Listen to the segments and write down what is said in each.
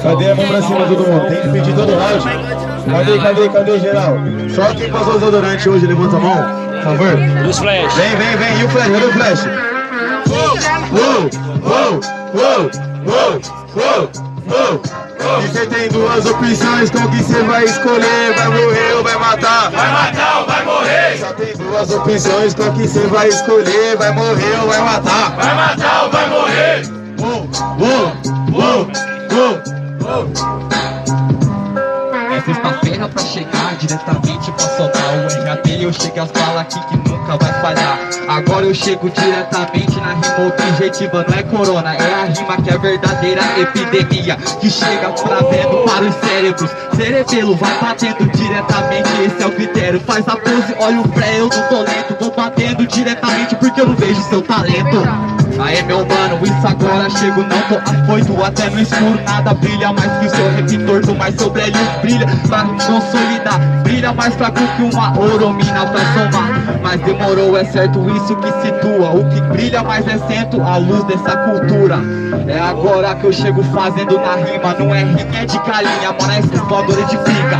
Cadê a mão pra cima, todo mundo? Tem que pedir todo round. Cadê geral? Só quem passou o desodorante hoje, levanta a mão, por favor. E os flash? Vem. E o flash? Cadê o flash? E você tem duas opções, qual que você vai escolher? Vai morrer ou vai matar? Vai matar ou vai morrer? Só tem duas opções, qual que você vai escolher? Vai morrer ou vai matar? Vai matar ou vai morrer? É sexta-feira pra chegar diretamente pra soltar o RAP. Eu chego as balas aqui que nunca vai falhar. Agora eu chego diretamente na rima objetiva. Não é corona, é a rima que é a verdadeira epidemia, que chega trazendo para os cérebros. Cerebelo vai batendo diretamente, esse é o critério. Faz a pose, olha o pré, eu não tô lento. Vou batendo diretamente porque eu não vejo seu talento. Aê meu mano, isso agora chego, não tô afoito. Até no escuro nada brilha mais que o seu repitor. Do mais seu brilho brilha pra consolidar. Brilha mais fraco que uma oromina pra somar. Mas demorou, é certo isso que situa. O que brilha mais é cento a luz dessa cultura. É agora que eu chego fazendo na rima. Não é rima, é de galinha, mano, é escovador edifica.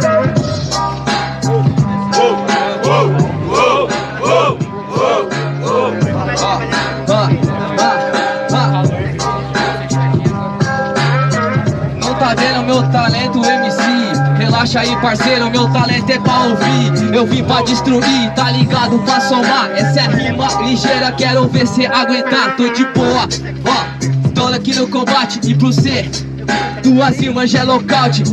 Não tá vendo meu talento, MC? Relaxa aí, parceiro, meu talento é pra ouvir. Eu vim pra destruir, tá ligado? Pra somar. Essa é a rima ligeira, quero ver cê aguentar. Tô de boa, ó, tô aqui no combate. E pro cê, duas rimas já é lockout.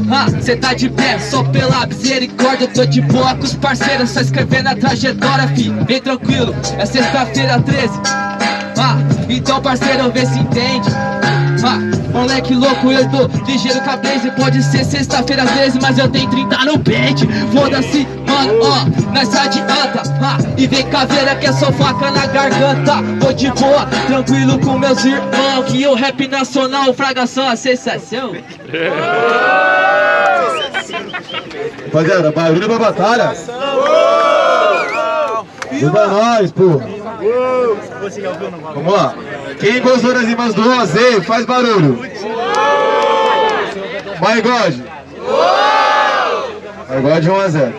Cê tá de pé, só pela misericórdia. Tô de boa com os parceiros, só escrevendo a trajetória, fi. Vem tranquilo, é sexta-feira 13. Então parceiro, vê se entende. Moleque louco, eu tô ligeiro com a Blaze. Pode ser sexta-feira 13, mas eu tenho 30 no pente. Foda-se, mano, ó, nós adianta. E vem caveira que é só faca na garganta. Tô de boa, tranquilo com meus irmãos. Que o rap nacional, fragação, a sensação. Rapaziada, barulho pra batalha. Ajuda nós, pô. Vamos lá. Quem gostou das rimas do Rosé, faz barulho. My God. My God 1-0.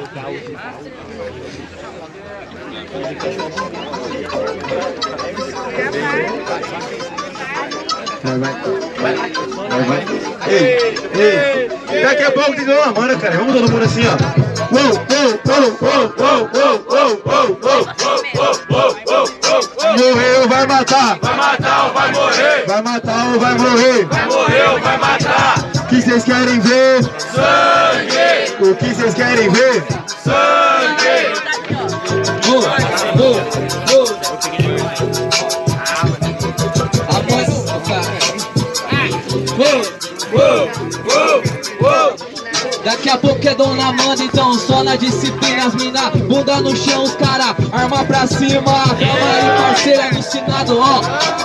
Vai. Ei. Daqui a pouco tem que dar uma mana, cara. Vamos todo mundo assim, ó. Morreu, vai matar. Vai matar ou vai morrer? Vai matar ou vai morrer? Vai morrer ou vai matar? O que vocês querem ver? Sangue! O que vocês querem ver? Sangue! Daqui a pouco é dona Amanda, então só na disciplina. As mina, bunda no chão, os cara, arma pra cima. Calma aí, parceiro, alucinado, ó.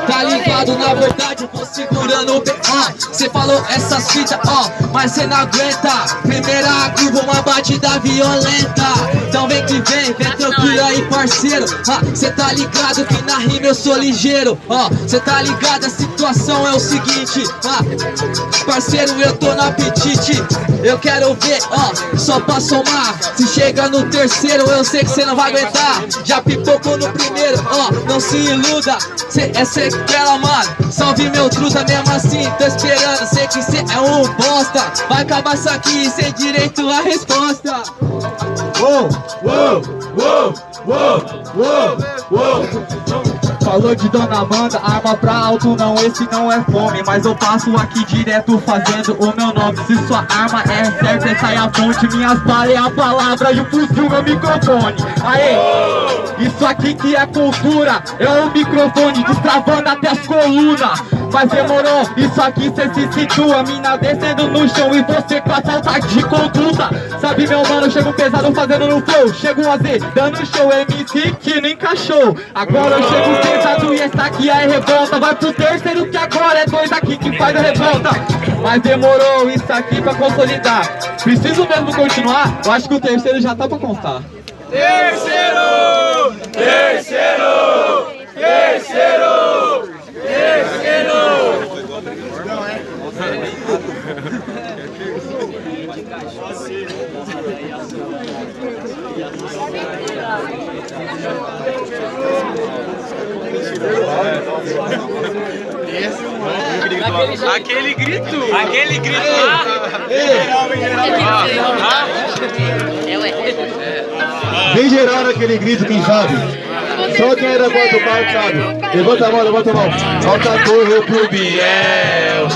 Tá ligado, na verdade eu vou segurando o B. Cê falou essas fitas, ó, mas cê não aguenta. Primeira curva, uma batida violenta. Então vem que vem tranquilo aí, parceiro. Cê tá ligado que na rima eu sou ligeiro, ó. Cê tá ligado, a situação é o seguinte, parceiro, eu tô no apetite. Eu quero ver, ó, só pra somar. Se chega no terceiro, eu sei que cê não vai aguentar. Já pipocou no primeiro, ó, não se iluda. Cê é sequela, mano. Salve meu truta, mesmo assim, tô esperando. Sei que cê é um bosta. Vai acabar isso aqui sem direito à resposta. Falou de dona Amanda, arma pra alto, não, esse não é fome. Mas eu passo aqui direto fazendo o meu nome. Se sua arma é certa, essa é a fonte. Minhas balas é a palavra e o fuzil meu microfone. Aê, isso aqui que é cultura, é o microfone destravando até as colunas. Mas demorou, isso aqui cê se situa. Mina descendo no chão e você com a falta de conduta. Sabe meu mano, chego pesado fazendo no flow. Chego um AZ, dando show, MC que não encaixou. Agora eu chego pesado e essa aqui é revolta. Vai pro terceiro que agora é dois aqui que faz a revolta. Mas demorou, isso aqui pra consolidar. Preciso mesmo continuar? Eu acho que o terceiro já tá pra constar. Terceiro! Terceiro! Terceiro! Terceiro! Aquele grito lá. Bem geral naquele grito, quem sabe? Só quem era quarto palco sabe. Levanta a mão, levanta a mão. Malta correu pro Biel,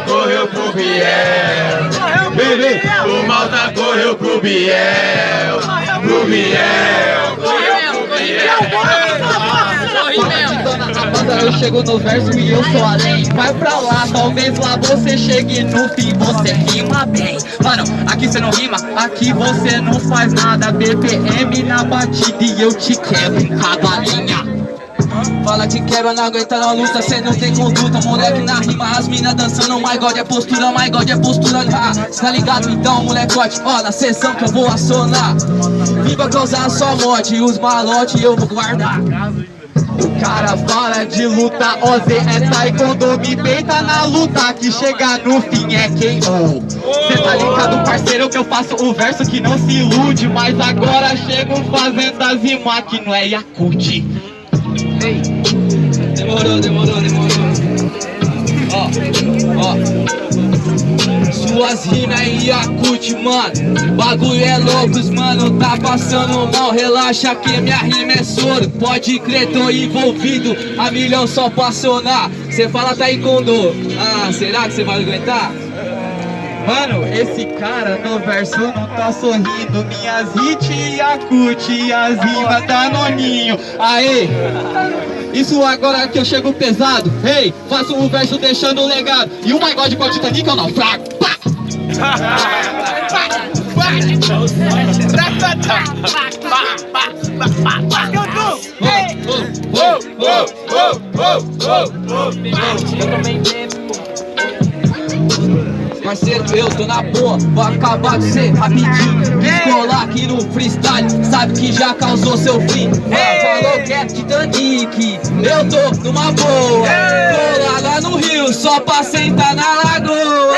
correu pro Biel. Vem, vem. O Malta correu pro Biel, correu pro Biel. Eu chego no verso e eu sou além. Vai pra lá, talvez lá você chegue no fim. Você rima bem. Mano, aqui você não rima, aqui você não faz nada. BPM na batida e eu te quebro em cada linha. Fala que quebra, não aguenta na luta, cê não tem conduta. Moleque na rima, as mina dançando. My God é postura, my God é postura. Cê tá ligado então, molecote? Ó, na sessão que eu vou acionar. Vim pra causar só morte e os malote eu vou guardar. O cara fala de luta, OZ é taekwondo, me peita na luta, que chegar no fim é quem ou. Cê tá ligado, parceiro, que eu faço o verso que não se ilude, mas agora chego fazendo as rimas que não é Yakult. Ei, demorou. Ó. Suas rimas é Yakult, mano. Bagulho é louco, mano, tá passando mal. Relaxa que minha rima é soro. Pode crer, tô envolvido a milhão só pra acionar. Cê fala taekwondo, será que cê vai aguentar? Mano, esse cara no verso não tá sorrindo. Minhas hits Yakult e as rimas da Noninho. Aê! Isso agora que eu chego pesado. Ei, faço o verso deixando legado. E o My God com o Titanic eu não fraco. Pá! Parceiro, eu tô na boa, vou acabar de ser rapidinho. Descolar aqui no freestyle, sabe que já causou seu fim. Falou que é Titanic, eu tô numa boa. Tô lá no Rio, só pra sentar na lagoa.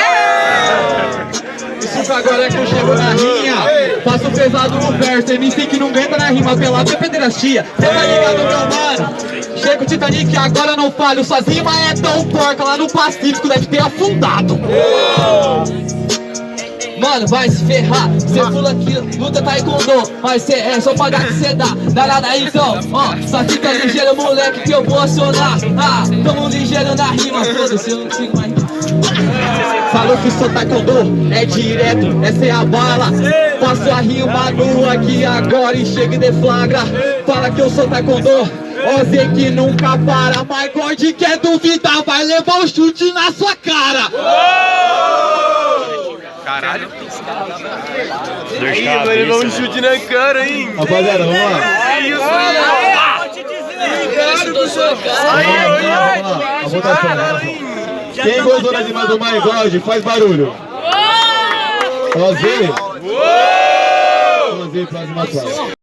Isso agora é que eu chego na rinha, faço pesado no verso. MC que não aguenta na rima, pelado é pederastia. Cê tá ligado, meu mano? Chega o Titanic, agora não falho. Suas rimas é tão porca, lá no Pacífico deve ter afundado. Mano, vai se ferrar. Cê pula aqui, luta taekwondo, mas cê é só pagar que cê dá. Dá nada então, ó, só fica ligeiro, moleque, que eu vou acionar. Tamo ligeiro na rima, foda-se, eu não consigo mais. Falou que sou taekwondo, é direto, essa é a bala. Faço a rima nua aqui agora e chega e deflagra. Fala que eu sou taekwondo, OZ que nunca para. My God quer duvidar, vai levar um chute na sua cara. Caralho. Aí, mano, levou um chute na cara, hein? Rapaziada, vamos lá. É isso aí. Vamos lá, a votação. Quem gostou das rimas do My God, faz barulho. OZ. OZ, próxima.